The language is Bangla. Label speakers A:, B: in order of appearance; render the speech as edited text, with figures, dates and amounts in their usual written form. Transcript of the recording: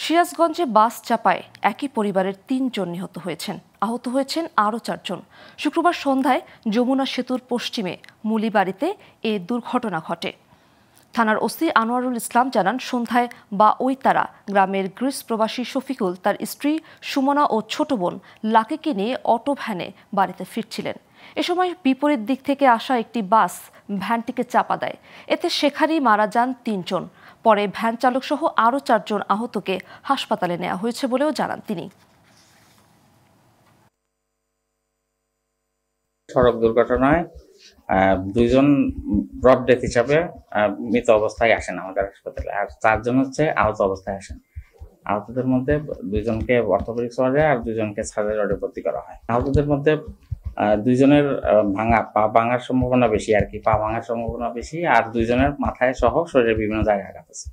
A: সিরাজগঞ্জে বাস চাপায় একই পরিবারের ৩ জন নিহত হয়েছেন, আহত হয়েছেন আরও ৪ জন। শুক্রবার সন্ধ্যায় যমুনা সেতুর পশ্চিমে মুলিবাড়িতে এ দুর্ঘটনা ঘটে। থানার ওসি আনোয়ারুল ইসলাম জানান, সন্ধ্যায় ওইতারা গ্রামের গ্রিস প্রবাসী শফিকুল তার স্ত্রী সুমনা ও ছোট বোন লাকিকে নিয়ে অটো ভ্যানে বাড়িতে ফিরছিলেন। এ সময় বিপরীত দিক থেকে আসা একটি বাস ভ্যানটিকে চাপা দেয়। এতে সেখানেই মারা যান ৩ জন। পরে ভ্যান চালক সহ আরও ৪ জন আহতকে হাসপাতালে নেওয়া হয়েছে বলেও জানান তিনি।
B: সড়ক দুর্ঘটনায় 2 জন ব্রড ডেথ হিসাবে মৃত অবস্থায় আসেন আমাদের হাসপাতালে, আর 4 জন হচ্ছে আহত অবস্থায় আসেন। আহতদের মধ্যে 2 জনকে অর্থোপেডিক্স ওয়ার্ডে আর 2 জনকে সার্জারি ওয়ার্ডে ভর্তি করা হয়। আহতদের মধ্যে 2 জনের পা ভাঙার সম্ভাবনা বেশি, আর কি পা ভাঙার সম্ভাবনা বেশি, আর 2 জনের মাথায় সহ শরীরের বিভিন্ন জায়গায় আঘাত আছে।